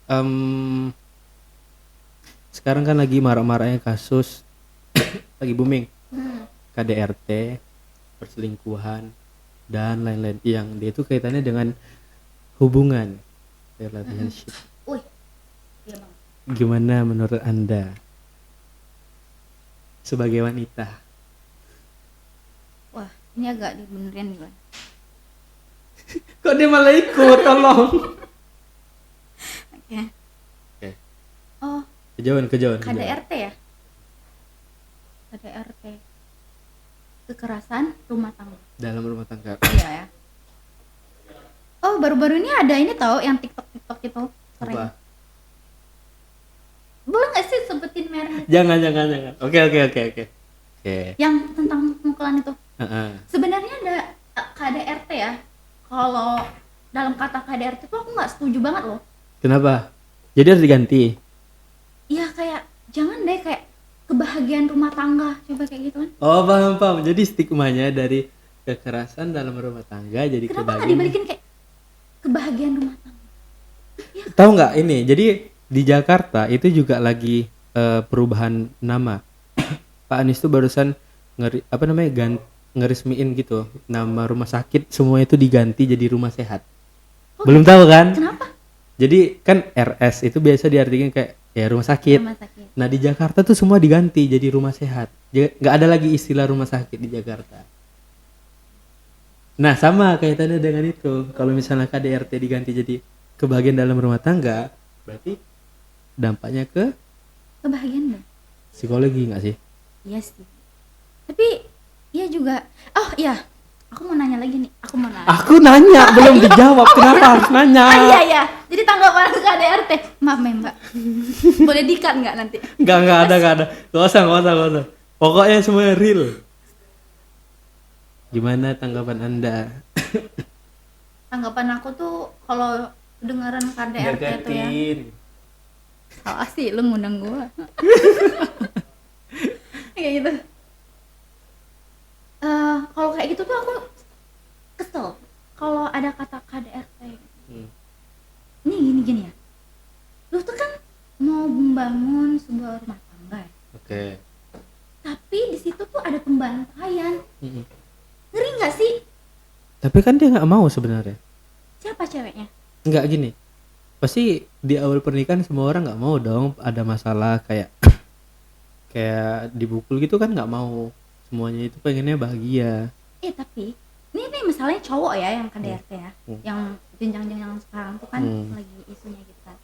Em, Sekarang kan lagi marak-maraknya kasus, lagi booming KDRT, perselingkuhan dan lain-lain yang dia itu kaitannya dengan hubungan relationship. Wih, iya bang. Gimana menurut Anda sebagai wanita? Wah, ini agak dibenerin nih bang. Kok dia malah ikut? Tolong. Oke. Oke. Oh, Kejauhan. KDRT ya? KDRT. Kekerasan rumah tangga. Dalam rumah tangga. Iya ya. Oh, baru-baru ini ada ini tau yang TikTok itu sering. Apa? Boleh nggak sih sebutin merek? Jangan. Oke. Yang tentang pemukulan itu. Heeh. Sebenarnya ada KDRT ya. Kalau dalam kata KDRT itu aku nggak setuju banget loh. Kenapa? Jadi harus diganti. Iya kayak jangan deh kayak kebahagiaan rumah tangga coba kayak gitu kan. Oh, paham. Jadi stigmanya dari kekerasan dalam rumah tangga jadi Kenapa nggak kebagian. dibalikin kayak kebahagiaan rumah tangga? Ya, Tahu nggak ini? Jadi di Jakarta itu juga lagi perubahan nama. Pak Anies tuh barusan ngeresmiin gitu nama rumah sakit semua itu diganti jadi rumah sehat. oh, Belum tahu kan? kenapa? Jadi kan RS itu biasa diartikan kayak ya rumah sakit. Rumah sakit. Nah di Jakarta tuh semua diganti jadi rumah sehat. Nggak ada lagi istilah rumah sakit di Jakarta. Nah sama kaitannya dengan itu. Kalau misalnya KDRT diganti jadi kebahagiaan dalam rumah tangga, berarti dampaknya ke Kebahagiaan dong. psikologi nggak sih? Iya sih. Tapi iya juga. Oh iya, aku mau nanya lagi nih. Aku nanya belum dijawab. Kenapa harus nanya? Ah iya. Jadi tanggapan KDRT. Maaf Mbak. Boleh di-cut nggak nanti? Nggak ada. Nggak usah. Pokoknya semuanya real. Gimana tanggapan Anda? Tanggapan aku tuh kalau kedengaran KDRT itu ya. Salah sih lu ngundang gua. Kayak gitu. Kalau kayak gitu tuh aku kesel kalau ada kata KDRT. Ini gini ya. Lu tuh kan mau membangun sebuah rumah tangga ya. Oke. Tapi di situ tuh ada pembantaian. Ngeri nggak sih? Tapi kan dia nggak mau sebenarnya. Siapa ceweknya? Nggak gini. Pasti di awal pernikahan semua orang nggak mau dong ada masalah kayak kayak dibukul gitu kan nggak mau. Semuanya itu pengennya bahagia. Tapi ini misalnya cowok ya yang KDRT ya, yang jenjang-jenjang sekarang tuh kan lagi isunya gitu kan.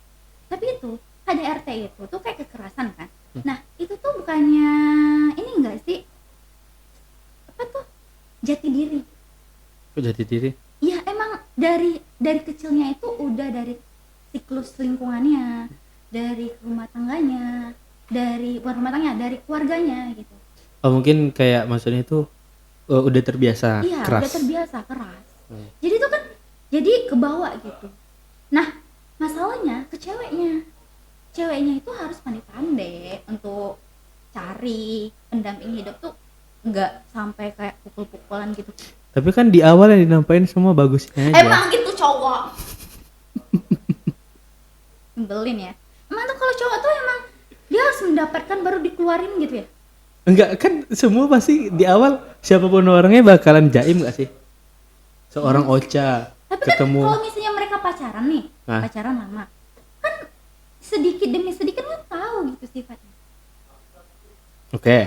Tapi itu KDRT itu tuh kayak kekerasan kan. Nah itu tuh bukannya ini enggak sih apa tuh jati diri? Kok jati diri? Iya emang dari kecilnya itu udah dari siklus lingkungannya, dari rumah tangganya, bukan rumah tangganya, dari keluarganya gitu. Oh mungkin kayak maksudnya itu udah terbiasa Iya, keras. udah terbiasa keras. Jadi itu kan jadi kebawa gitu. Nah, masalahnya ke ceweknya. Ceweknya itu harus pandai-pandai untuk cari pendamping hidup tuh enggak sampai kayak pukul-pukulan gitu. Tapi kan di awal yang dinampain semua bagusnya aja. Emang gitu cowok. Nyebelin ya. Emang tuh kalau cowok tuh emang dia harus mendapatkan baru dikeluarin gitu ya. Enggak kan semua pasti di awal siapapun orangnya bakalan jaim gak sih? Seorang Ocha Tapi ketemu. kan kalau misalnya mereka pacaran nih, pacaran lama, kan sedikit demi sedikit kan tahu gitu sifatnya. Oke.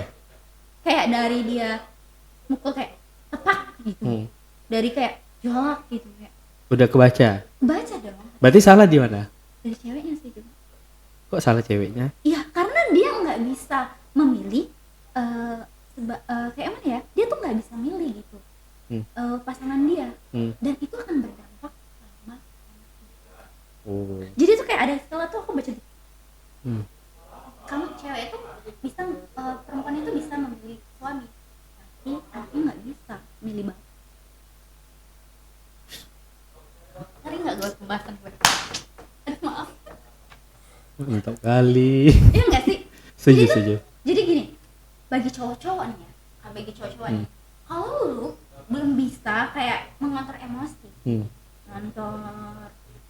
Kayak dari dia mukul kayak tepak gitu, dari kayak jolak gitu kayak. Udah kebaca. Baca dong. Berarti salah di mana? Dari ceweknya sih juga. Kok salah ceweknya? Iya karena dia nggak bisa memilih. Kayak mana ya? Dia tuh nggak bisa milih gitu. Pasangan dia dan itu akan berdampak sama jadi tuh kayak ada istilah tuh aku baca kamu cewek itu bisa perempuan itu bisa memilih suami tapi aku nggak bisa milih bapak. Hari nggak gue pembahasan gue maaf Mantap kali. iya nggak sih Setuju. Jadi gini bagi cowok-cowok nih ya bagi cowok-cowok nih kalau lu belum bisa kayak mengontrol emosi,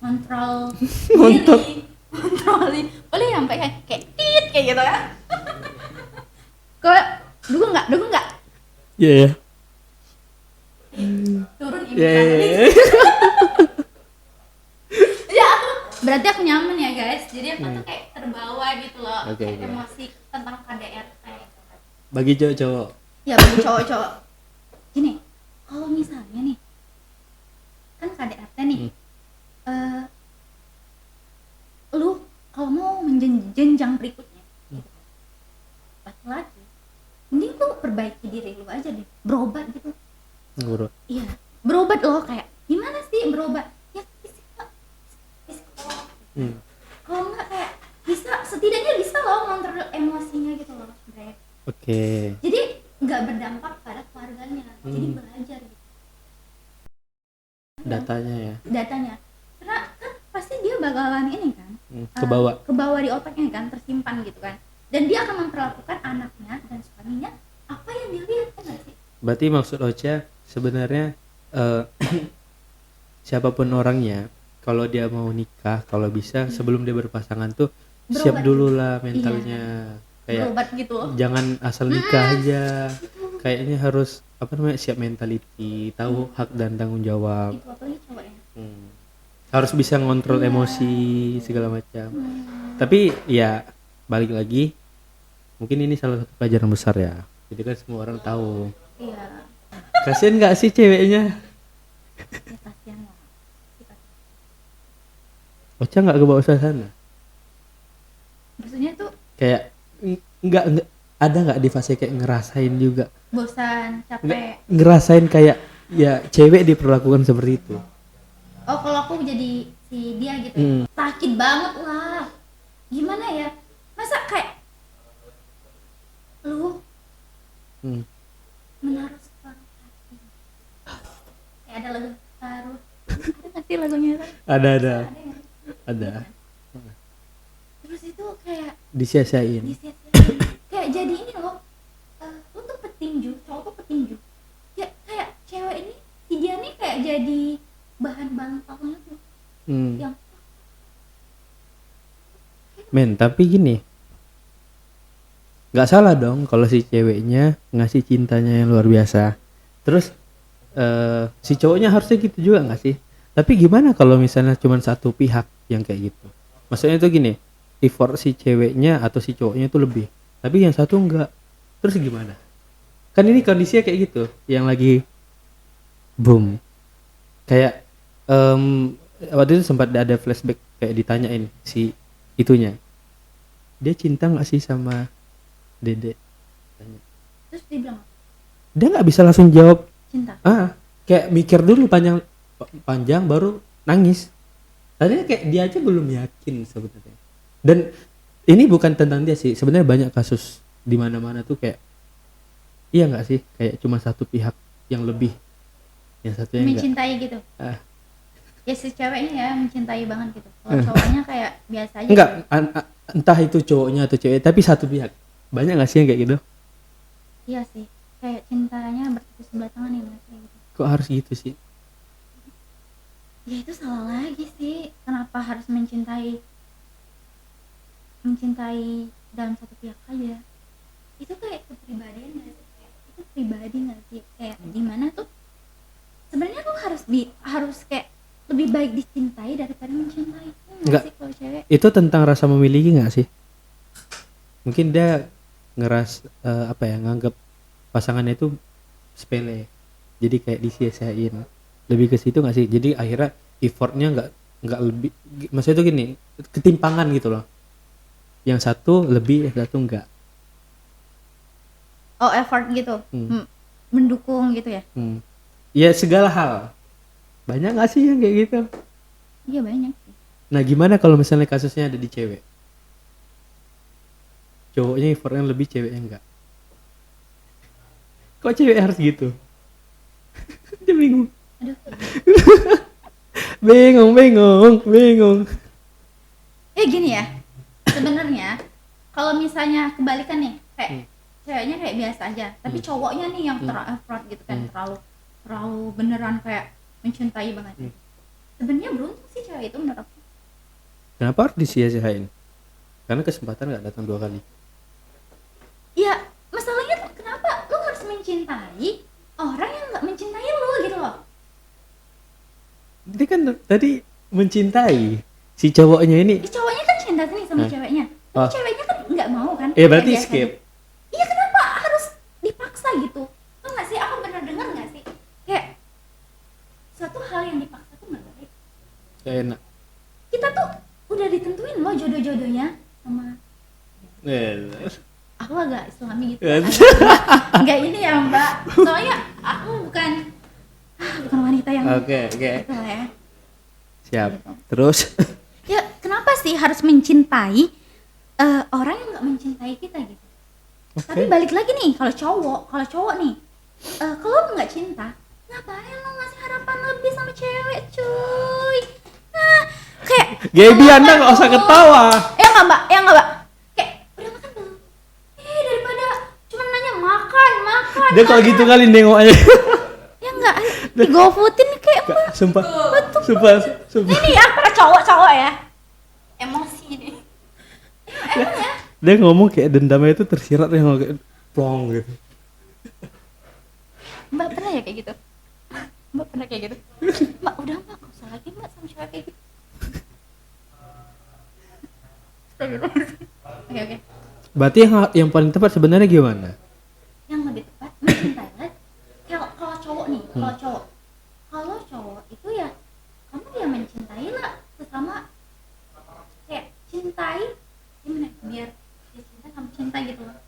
kontrol diri, kontrolin, boleh sampai kayak tit kayak gitu ya. Kok dukung nggak Iya. turun ini Iya. ya aku berarti aku nyaman ya guys, jadi aku tuh kayak terbawa gitu loh, Oke, kayak oke. emosi tentang KDRT. Bagi cowok-cowok. Ya bagi cowok-cowok gini, kalau misalnya nih kan KDRT nih, lu kalau mau jenjang berikutnya gitu, laki-laki mending lu perbaiki diri lu aja deh, berobat gitu. Guru. Iya, berobat loh, kayak gimana sih berobat ya, psikolog. Kalau nggak kayak bisa, setidaknya bisa loh ngontrol emosinya gitu loh sebenarnya. Oke. Jadi nggak berdampak pada keluarganya, jadi belajar gitu Datanya. karena kan pasti dia bakalan ini kan, Kebawa. di otaknya kan, tersimpan gitu kan, dan dia akan memperlakukan anaknya dan suaminya apa yang dia lihat, kan nggak sih? Berarti maksud Ocha sebenarnya siapapun orangnya, kalau dia mau nikah, kalau bisa sebelum dia berpasangan tuh siap Berobat dulu gitu. lah mentalnya. Kayak Berobat gitu. jangan asal nikah aja. Kayaknya harus siap mentality, tahu hak dan tanggung jawab. Itu apalagi cowok ya. Harus bisa ngontrol emosi segala macam. Tapi ya balik lagi, mungkin ini salah satu pelajaran besar ya. Jadi kan semua orang tahu. Iya. Kasian nggak sih ceweknya? Ya kasihan lah. Ocha nggak kebawa suasana? Maksudnya tuh Kayak nggak ada nggak di fase kayak ngerasain juga? bosan, capek. Ngerasain kayak ya cewek diperlakukan seperti itu. Oh, kalau aku jadi si dia gitu ya, sakit banget lah. Gimana ya? Masa kayak lu menaruh separuh hati. Kayak ada lagu taruh. Ada nggak sih lagunya itu? Ada. Ada nggak? Ada. Terus itu kayak Disia-siain. disiap-siapin. Kayak jadi ini loh, lu tuh petinju, cowok tuh petinju ya, kayak cewek ini, si dia nih kayak jadi bahan bantalnya tuh yang Men, tapi gini, nggak salah dong kalau si ceweknya ngasih cintanya yang luar biasa. Terus si cowoknya harusnya gitu juga nggak sih? Tapi gimana kalau misalnya cuma satu pihak yang kayak gitu? Maksudnya itu gini, effort si ceweknya atau si cowoknya itu lebih, tapi yang satu enggak. Terus gimana? Kan ini kondisinya kayak gitu, yang lagi boom. Kayak waktu itu sempat ada flashback, kayak ditanyain si itunya, dia cinta nggak sih sama Dede? Tanya. terus dia bilang Dia nggak bisa langsung jawab. cinta. Kayak mikir dulu panjang baru nangis. Tadinya kayak dia aja belum yakin sebenarnya. Dan ini bukan tentang dia sih, sebenarnya banyak kasus di mana-mana tuh kayak, iya nggak sih, kayak cuma satu pihak yang lebih, yang satunya enggak. Mencintai gitu. Ya si ceweknya ya mencintai banget gitu. Kalau cowoknya kayak biasa aja. Enggak, entah itu cowoknya atau cewek, tapi satu pihak. Banyak nggak sih yang kayak gitu? Iya sih. Kayak cintanya bertepuk sebelah tangan ya mas, kayak gitu. Kok harus gitu sih? Ya itu salah lagi sih. Kenapa harus mencintai dalam satu pihak aja? Itu kayak kepribadian nggak sih? Itu pribadi nggak sih? Kayak gimana tuh? Sebenarnya tuh harus kayak lebih baik dicintai daripada mencintai. Enggak. Sih kalau cewek? Itu tentang rasa memiliki nggak sih? Mungkin dia nganggap pasangannya itu sepele, jadi kayak disia-siain. Lebih ke situ nggak sih? Jadi akhirnya effortnya nggak lebih, maksudnya itu gini, ketimpangan gitu loh, yang satu lebih, yang satu enggak. Oh, effort gitu. Mendukung gitu ya? Ya segala hal. Banyak nggak sih yang kayak gitu? Iya banyak sih. Nah gimana kalau misalnya kasusnya ada di cewek, cowoknya effortnya lebih, ceweknya enggak? Kok cewek harus gitu? Dia bingung. Aduh. bingung. Gini ya. Sebenarnya kalau misalnya kebalikan nih, kayak ceweknya kayak biasa aja, tapi cowoknya nih yang ter-effort gitu kan, terlalu beneran kayak mencintai banget. Sebenarnya beruntung sih cewek itu menurut aku. Kenapa harus disia-siain? Karena kesempatan nggak datang 2 kali. Ya masalahnya tuh kenapa lu harus mencintai orang yang nggak mencintai lu gitu loh. Jadi kan tadi mencintai si cowoknya ini. Cowoknya kan cinta nih sama Hah? ceweknya, tapi Oh. ceweknya kan nggak mau kan. Berarti Kayak skip. biasanya. Iya kenapa harus dipaksa gitu? Lu nggak sih, aku pernah dengar nggak sih kayak suatu hal yang dipaksa tuh nggak baik. Gak enak. Kita tuh udah ditentuin loh jodoh-jodohnya sama, aku agak islami gitu. Nggak ini ya mbak, soalnya aku bukan wanita yang Oke. gitu lah ya. Siap. Gitu. Terus Ya kenapa sih harus mencintai orang yang nggak mencintai kita gitu? Tapi balik lagi nih, kalau cowok nih, kalau lu nggak cinta, ngapain lu ngasih harapan lebih sama cewek cuy? Nah kayak Gaby, Anda nggak usah ketawa. ya nggak mbak, kayak udah makan belum? Daripada cuma nanya makan. Dia kalau gitu kali nengok aja. Ya nggak, di GoFoodin kayak mbak. Sumpah. Ini ya para cowok ya, emosi nih. Emang ya. Dia ngomong kayak dendamnya itu tersirat yang kayak plong gitu. Mbak pernah ya kayak gitu? Mbak pernah kayak gitu? Mbak udah mbak, gak usah lagi mbak sama cewek kayak gitu. Oke. Berarti yang paling tepat sebenarnya gimana? Yang lebih tepat mencintai kan? Kalau cowok nih, kalau cowok itu ya kamu ya mencintai lah sesama, kayak cintai gimana biar dia cinta kamu cinta gitu loh.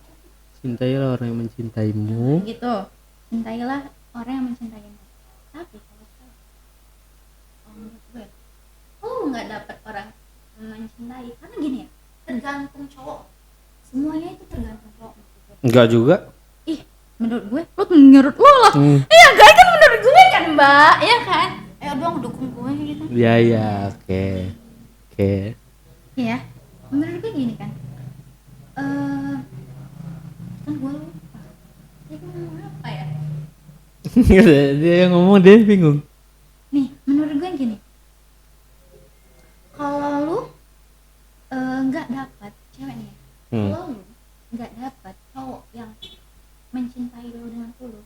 Cintailah orang yang mencintaimu. Gitu, cintailah orang yang mencintaimu. Tapi kalau menurut gue, nggak dapet orang yang mencintai karena gini ya, tergantung cowok. Semuanya itu tergantung cowok menurut gue. Enggak juga. Menurut gue, menurut lo lah. Iya guys, kan menurut gue kan mbak, ya kan? Ayo dong dukung gue gitu. Ya, oke. Iya, menurut gue gini kan. Kan gue lupa. Dia ngomong apa ya? Dia yang ngomong dia bingung. Nih, menurut gue gini. Kalau lu nggak dapat cewek nih, kalau lu nggak dapat cowok yang mencintai lu dengan tulus,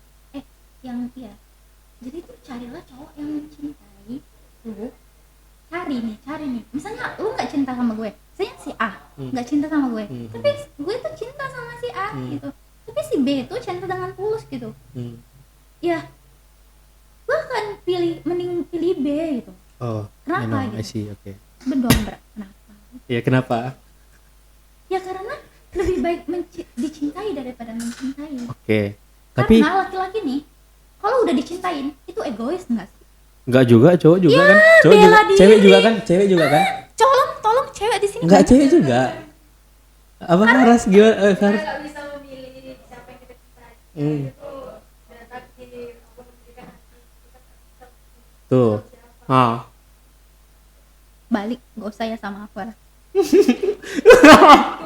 jadi tuh carilah cowok yang mencintai lu. Cari nih. Misalnya lu nggak cinta sama gue, misalnya si A nggak cinta sama gue, tapi gue tuh cinta sama si A gitu. Tapi si B tuh cinta dengan tulus gitu. Ya, gue akan mending pilih B gitu. Oh, Kenapa gitu? I see, oke. Kenapa? Ya kenapa? Ya karena lebih baik dicintai daripada mencintai. Oke. Tapi Karena laki-laki nih, kalau udah dicintain itu egois nggak sih? enggak juga, cowok juga Ya, kan? Cowok juga, bela diri. cewek juga kan? Tolong cewek di sini. Enggak, cewek juga. Apa Faras gimana? Faras. Nggak bisa memilih siapa yang kita cintai. Itu udah takdir Allah memberikan hati kita. Tuh. Balik, gak usah ya sama aku. Ya,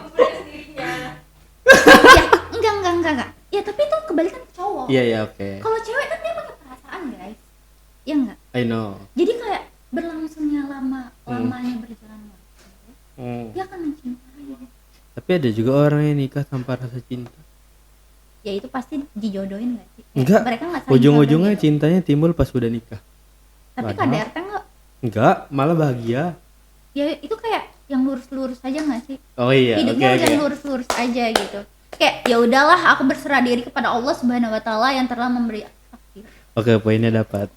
Kumpulnya sendirinya. enggak. Ya tapi itu kebalikan ke cowok. Iya, oke. Kalau cewek kan dia pakai perasaan guys. Ya enggak. I know. Jadi kayak berlangsungnya lamanya berjalan waktu, dia akan mencintai. Tapi ada juga orang yang nikah tanpa rasa cinta. Ya itu pasti dijodohin gak sih? Enggak. Mereka nggak saling Ujung-ujungnya jodoh gitu. cintanya timbul pas udah nikah. Tapi Padahal- KDRT enggak. Enggak, malah bahagia. Ya itu kayak yang lurus-lurus aja nggak sih? Oh iya, Hidupnya oke. udah lurus-lurus aja gitu. Kayak ya udahlah, aku berserah diri kepada Allah Subhanahu wa taala yang telah memberi takdir. Oke, poinnya dapat.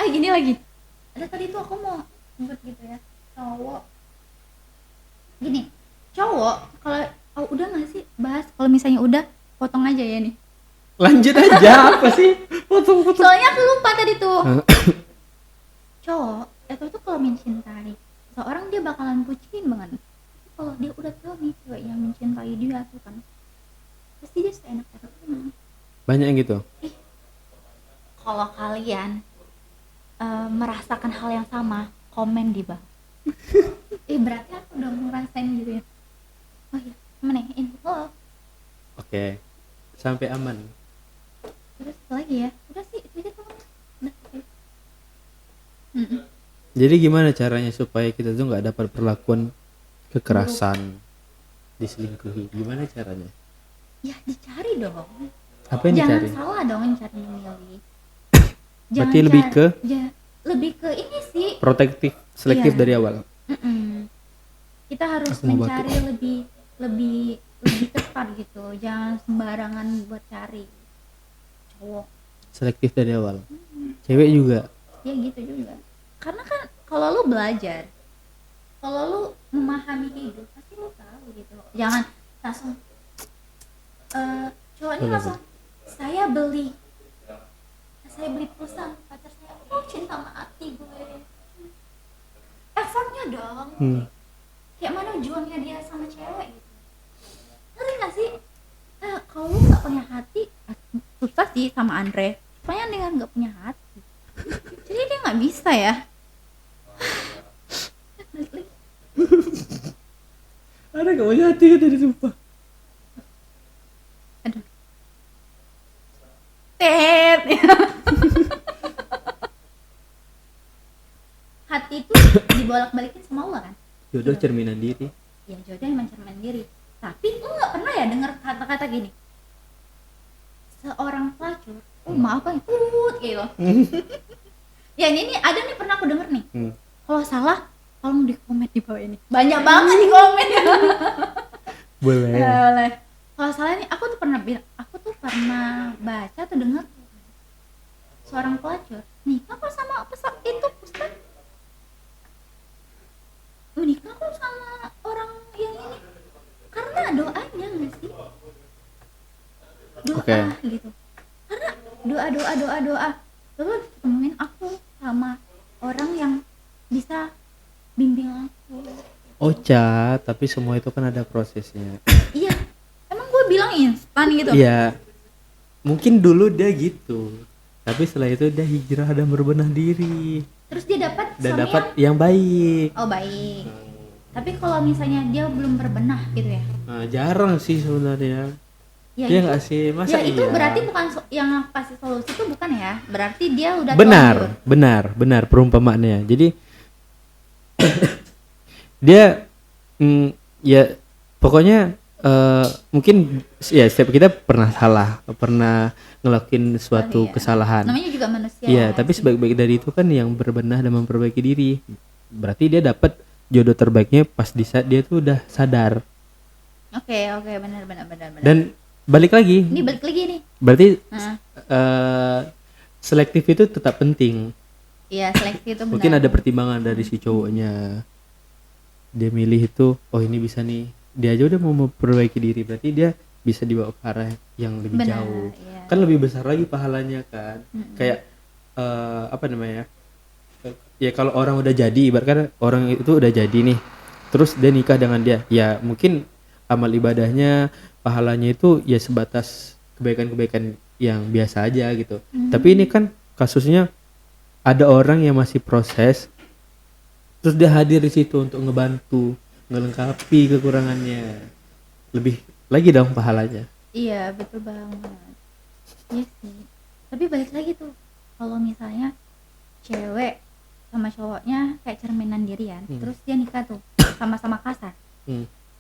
Gini lagi. Ada tadi tuh aku mau sebut gitu ya. Cowok. Gini, cowok kalau udah nggak sih bahas, kalau misalnya udah potong aja ya nih. Lanjut aja, apa sih? Potong-potong. Soalnya aku lupa tadi tuh. Cowok itu tuh kalau mencintai seorang dia bakalan bucin banget. Kalau dia udah tahu nih cewek yang mencintai dia tuh kan, pasti dia seenak-enaknya. Banyak yang gitu. Kalau kalian merasakan hal yang sama, komen di bawah. Berarti aku udah ngerasain gitu ya. Oh iya, menehin. Oke. Sampai aman. Terus lagi ya, udah sih itu aja tuh. Udah. Jadi gimana caranya supaya kita tuh nggak dapat perlakuan kekerasan, diselingkuhi? Gimana caranya? Ya dicari dong. Apa yang Jangan dicari? salah dong cari memilih. Berarti lebih ke lebih ke ini sih. protektif, selektif Iya. dari awal. Mm-mm. Kita harus Aku mau mencari lebih tepat gitu. Jangan sembarangan buat cari cowok. Selektif dari awal. Cewek juga. Ya gitu juga. Karena kan kalau lu belajar, kalau lu memahami hidup, pasti lu tahu gitu. Jangan langsung cowoknya Bener. langsung saya beli pulsa pacar saya, oh cinta mati gue. Effortnya dong. Kayak mana juangnya dia sama cewek gitu. Ngerti gak sih? Kalau lu gak punya hati, susah sih sama Andre. Pokoknya dengan gak punya hati, jadi dia gak bisa ya. Balik lagi. Ada gak punya hati kan tadi sumpah. Aduh. Tet. Hati itu dibolak-balikin sama Allah kan? Jodoh cerminan diri. Ya jodoh emang cermin diri. Tapi lu gak pernah ya denger kata-kata gini, seorang pelacur, oh maaf kan, gitu. Ya ini ada nih, pernah aku denger nih. Kalau salah, tolong di komen di bawah ini. Banyak banget di komen ya. Boleh. Boleh. Kalau salah nih, aku tuh pernah baca tuh denger seorang pelacur nikah kok sama itu Ustaz. Menikah kok sama orang yang ini karena doanya nggak sih? Doa Oke. gitu. Karena doa. Lalu temuin aku sama orang yang bisa bimbing aku. Ocha, tapi semua itu kan ada prosesnya. Iya. Emang gue bilang instan gitu. Iya. Mungkin dulu dia gitu. Tapi setelah itu dia hijrah dan berbenah diri. Terus dia dapat Dan suami dapat yang baik. oh baik. Tapi kalau misalnya dia belum berbenah gitu ya. Nah, jarang sih sebenarnya. Ya Dia itu, nggak sih? Masa ya itu iya? berarti bukan yang kasih solusi itu bukan ya. Berarti dia udah terlanjur. Benar perumpamaannya. Jadi dia ya pokoknya mungkin ya setiap kita pernah salah, pernah ngelakuin suatu Iya. kesalahan. Namanya juga manusia. Iya, tapi sih. sebaik-baik dari itu kan yang berbenah dan memperbaiki diri. Berarti dia dapat jodoh terbaiknya pas di saat dia tuh udah sadar. Oke, benar. Dan balik lagi, Ini balik lagi nih. berarti Nah, selektif itu tetap penting. iya seleksi itu benar. Mungkin ada pertimbangan dari si cowoknya. Dia milih itu, oh ini bisa nih. Dia aja udah mau memperbaiki diri, berarti dia bisa dibawa ke arah yang lebih Benar, jauh. iya. Kan lebih besar lagi pahalanya kan. Kayak apa namanya? Ya kalau orang udah jadi, ibaratkan orang itu udah jadi nih. Terus dia nikah dengan dia. Ya mungkin amal ibadahnya, pahalanya itu ya sebatas kebaikan-kebaikan yang biasa aja gitu. Tapi ini kan kasusnya ada orang yang masih proses, terus dia hadir di situ untuk ngebantu, ngelengkapi kekurangannya, lebih lagi dong pahalanya. Iya, betul banget. Iya sih. Tapi balik lagi tuh, kalau misalnya cewek sama cowoknya kayak cerminan dirian, terus dia nikah tuh sama-sama kasar.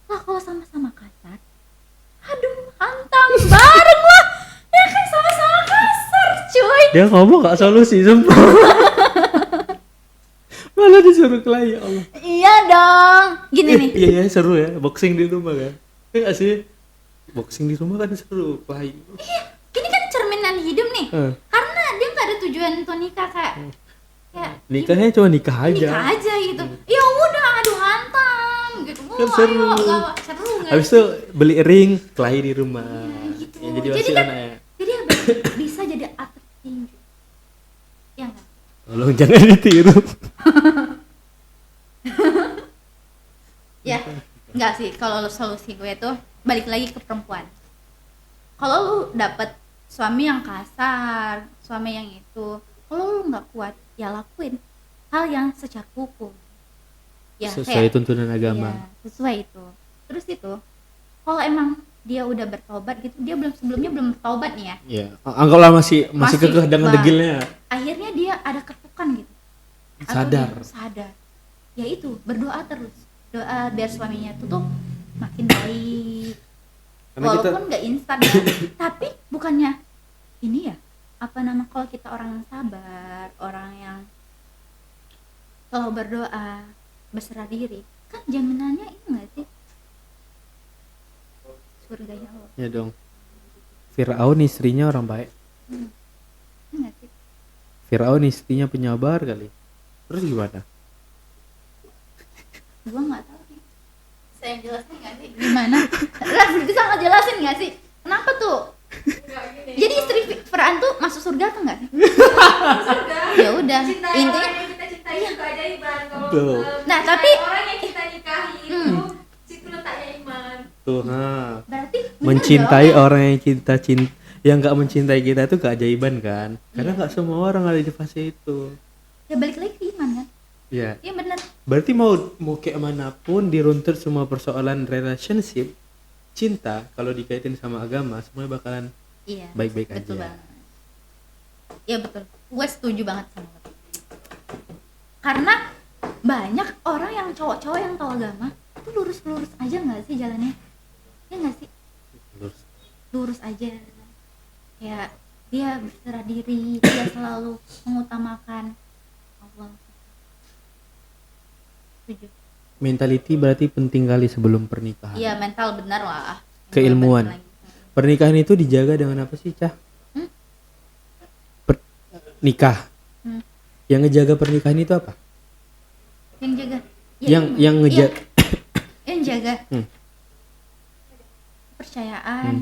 Lah kalau sama-sama kasar, aduh hantam bareng lah. Ya kan sama-sama kasar, cuy. Dia ngomong gak solusi sumpah. Malah disuruh kelahi, ya Allah. Iya dong. Gini nih. Iya seru ya, boxing di rumah kan. Iya gak sih? Boxing di rumah kan seru, kelahi. Iya, ini kan cerminan hidup nih. Karena dia nggak ada tujuan untuk nikah kayak Nikahnya cuma nikah aja. nikah aja gitu. Ya udah, aduh hantam gitu. Kan Wah, seru. ayo, gawat, seru nggak? Habis itu beli ring, kelahi di rumah. Gitu. Ya, jadi Jadi wasil kan- anaknya. Jadi bisa jadi atlet tinju. Ya nggak? Tolong jangan ditiru. Ya, nggak sih. Kalau solusi gue tuh balik lagi ke perempuan. Kalau lu dapet suami yang kasar, suami yang itu, kalau lu nggak kuat, ya lakuin hal yang secara hukum. Ya, Sesuai kayak- tuntunan agama. Iya, sesuai itu. Terus itu, kalau emang dia udah bertobat gitu, dia sebelumnya belum bertobat nih ya. Iya. Anggaplah masih kekeh dengan Bah, degilnya. Akhirnya dia ada ketukan gitu. atau Sadar. dia sadar, ya itu berdoa terus, doa biar suaminya tuh makin baik. Karena Walaupun nggak instan ya, tapi bukannya ini ya, apa nama, kalau kita orang yang sabar, orang yang selalu berdoa, berserah diri, kan jaminannya ini nggak sih, surganya Allah. ya dong. Firaun istrinya orang baik. Ini nggak sih? Firaun istrinya penyabar kali. Terus gimana? Gua nggak tahu sih. Saya jelasin nggak sih? Gimana? Lah, bisa nggak jelasin nggak sih? Kenapa tuh? Enggak gini. Jadi istri Firaun tuh masuk surga tuh nggak sih? Surga. Ya udah. Cintai Intinya orang yang kita cintai itu keajaiban. Kalau Betul. Nah, mencintai tapi- orang yang kita nikahi itu situ letaknya iman. Tuh, berarti bener mencintai dong. orang yang yang nggak mencintai kita itu keajaiban kan? Karena nggak semua orang ada di fase itu. Ya balik lagi ke iman kan? Ya, Iya bener. berarti mau kayak manapun diruntut semua persoalan relationship, cinta kalau dikaitin sama agama semuanya bakalan Iya. baik-baik Betul aja. banget. Iya betul. Gue setuju banget sama lo. Karena banyak orang yang cowok-cowok yang tahu agama itu lurus-lurus aja nggak sih jalannya? Ya nggak sih? Terus, Lurus aja. Kayak dia berserah diri, dia selalu mengutamakan Allah. Setuju. mentality berarti penting kali sebelum pernikahan. Iya mental benar lah. Keilmuan. Benar lagi. Pernikahan itu dijaga dengan apa sih, Cah? Hmm? Nikah. Hmm. Yang ngejaga pernikahan itu apa? Yang jaga. Ya, yang iman. yang ngejaga Yang jaga. Hmm. Kepercayaan.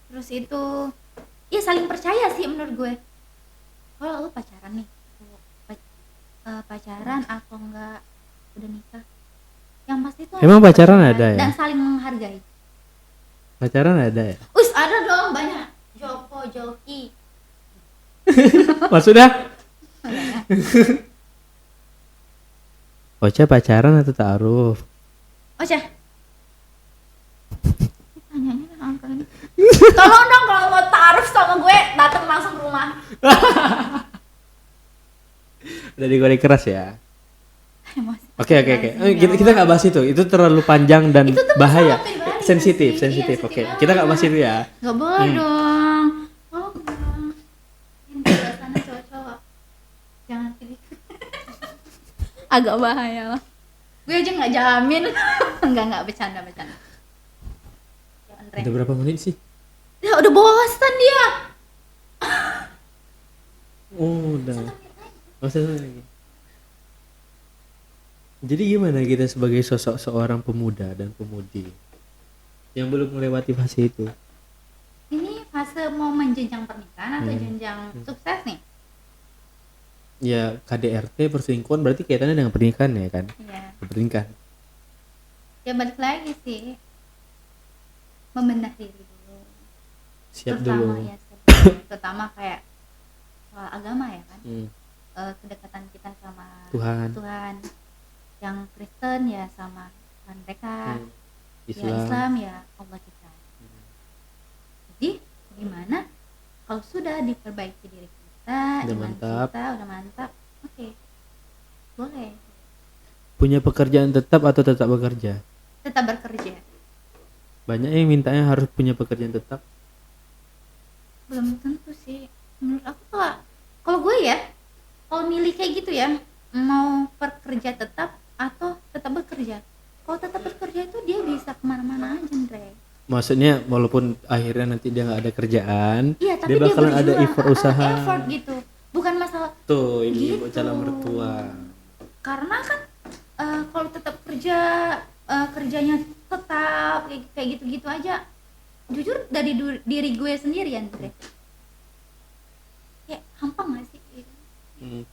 Terus itu ya saling percaya sih menurut gue. Kalau lu pacaran nih, pacaran atau enggak udah nikah, yang pasti tuh Emang harus pacaran percaya ada ya? dan saling menghargai. pacaran ada ya? Us ada dong banyak. Joko, Joki. Maksudnya? Banyak. Ocha pacaran atau ta'aruf? Ocha. Tanyanya kan angka ini. Tolong dong kalau mau taruh sama gue datang langsung ke rumah. Udah digoreng keras ya? Emosi. Oke. Kita nggak bahas itu terlalu panjang dan Itu tuh bahaya. masalah pribadi Sensitif. sih. Iya, Oke, sensitif kita nggak banget. bahas itu ya. Gak boleh dong. Oh, ini di sana cowok-cowok. Jangan pilih. Agak bahaya lah. Gue aja nggak jamin. Enggak bercanda. Jangan Udah Ren. berapa menit sih? Ya udah bosan dia. Oh, udah. Maksudnya lagi. Jadi gimana kita sebagai sosok seorang pemuda dan pemudi yang belum melewati fase itu? Ini fase mau menjenjang pernikahan atau jenjang sukses nih? Ya KDRT perselingkuhan berarti kaitannya dengan pernikahan ya kan? Iya. Pernikahan. Ya balik lagi sih. Membedah diri dulu. Siap Terutama dulu. ya, terutama kayak soal agama ya kan. Hmm, Kedekatan kita sama Tuhan. Yang Kristen ya sama Tuhan mereka, Hmm, ya Islam ya Allah kita. Jadi gimana kalau sudah diperbaiki diri kita, Udah iman mantap. kita udah mantap, oke, boleh Punya pekerjaan tetap atau tetap bekerja? tetap bekerja. Banyak yang mintanya harus punya pekerjaan tetap. Belum tentu sih menurut aku. Kalau gue ya, kalau milih kayak gitu ya, mau pekerja tetap atau tetap bekerja. Kalau tetap bekerja itu dia bisa kemana-mana aja, Andre. Maksudnya walaupun akhirnya nanti dia nggak ada kerjaan, Iya, tapi dia bakalan ada berjuang, effort usaha. effort gitu. Bukan masalah Tuh, ini Gitu. calon mertua. karena kan kalau tetap kerja, kerjanya tetap kayak gitu-gitu aja. Jujur dari diri gue sendiri, Andre. Kayak gampang gak sih?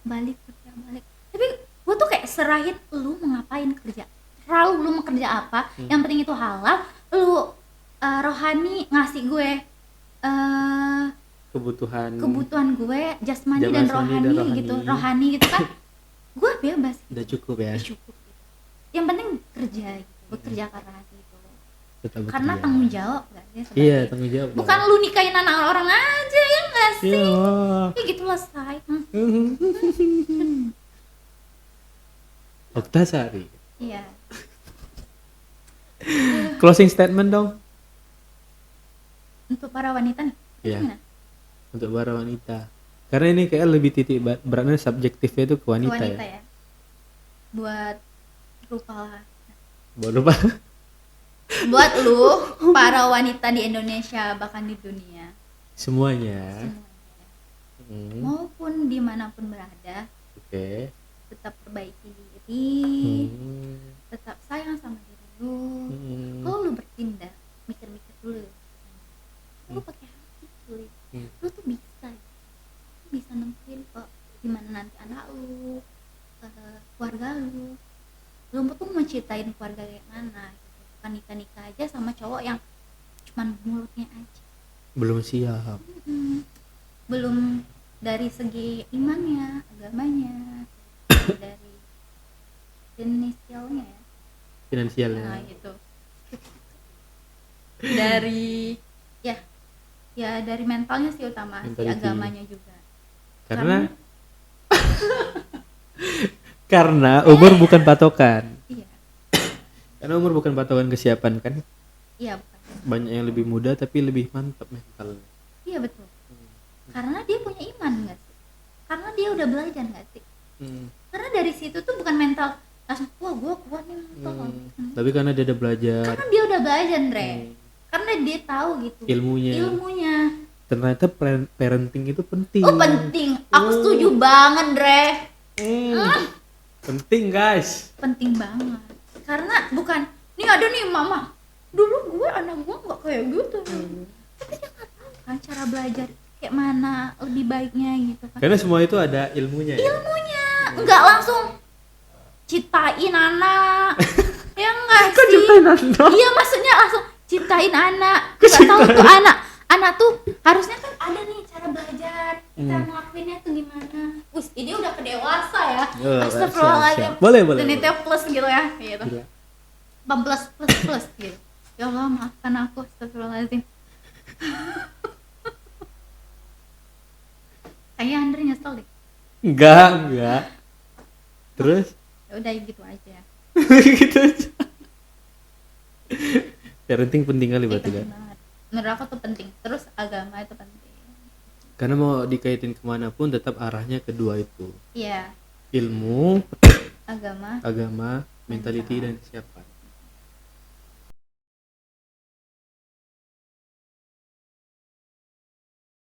Balik kerja balik. Tapi gue tuh kayak serahin lu mau ngapain kerja. Terlalu lu mau kerja apa? Yang penting itu halal. Lu rohani ngasih gue kebutuhan gue jasmani dan rohani gitu, gitu kan, gue bebas, Udah cukup ya. cukup gitu. Yang penting kerja gitu, bekerja karena hati itu, Tetap karena bekerja. tanggung jawab gak sih sebagai- Iya, tanggung jawab. bukan lu nikahin anak orang aja ya nggak sih, Iya. ya gitu lah say. Oktasari. Iya. Closing statement dong. Untuk para wanita nih. Iya. Gimana? Untuk para wanita. Karena ini kayak lebih titik beratnya subjektifnya itu ke Ke wanita, wanita ya. ya. Buat rupalah. Bodoh Pak. Buat lu para wanita di Indonesia bahkan di dunia Semuanya. semuanya, Hmm, maupun dimanapun berada, Oke. tetap perbaiki diri, Hmm, tetap sayang sama diri lu. hmm, Kalau lu bertindak, mikir-mikir dulu. Lu pakai hati cuy. Hmm. Lu tuh bisa, lu bisa nentuin kok gimana nanti anak lu, keluarga lu. Lu tuh mau ceritain keluarga kayak mana gitu. Bukan nikah aja sama cowok yang cuman mulutnya aja. belum siap. Belum dari segi imannya, agamanya, dari finansialnya ya. Nah Finansialnya. gitu. Dari ya dari mentalnya sih utama, si Mentality. agamanya juga. Karena karena umur bukan patokan. Iya, Karena umur bukan patokan kesiapan kan. iya bukan. Banyak yang lebih muda tapi lebih mantap mentalnya. Iya betul. Karena dia punya iman nggak sih? Karena dia udah belajar nggak sih? Karena dari situ tuh bukan mental langsung wah gue kuat nih mental. Tapi karena dia udah belajar Karena dia udah belajar, Andre. Karena dia tahu gitu ilmunya. Ternyata parenting itu penting. Oh penting, aku setuju banget, Andre. Penting guys. Penting banget. Karena bukan, nih ada nih mama. Dulu anak gue nggak kayak gitu. Tapi dia nggak tahu kan cara belajar kayak mana lebih baiknya gitu kan. Karena semua itu ada ilmunya. Ya? Ilmunya nggak langsung ciptain anak. Ya enggak sih. Iya maksudnya langsung ciptain anak. Nggak tahu tuh anak tuh harusnya kan ada nih cara belajar. Cara ngelakuinnya tuh gimana. Wih, ini udah kedewasa ya. Oh, Astagfirullahaladzim. siap. Boleh. Dan itu plus gitu ya, gitu. Gila. 14 plus gitu. Ya Allah maafkan aku, astagfirullahaladzim. Kayaknya Andre nyesel deh. Enggak. Terus Ya udah gitu aja. gitu aja. Parenting penting kali berarti Penting kan. banget. Menurut aku tuh penting. Terus agama itu penting. Karena mau dikaitin kemanapun tetap arahnya kedua itu. Iya, Ilmu, agama. agama, mentality dan kesiapan.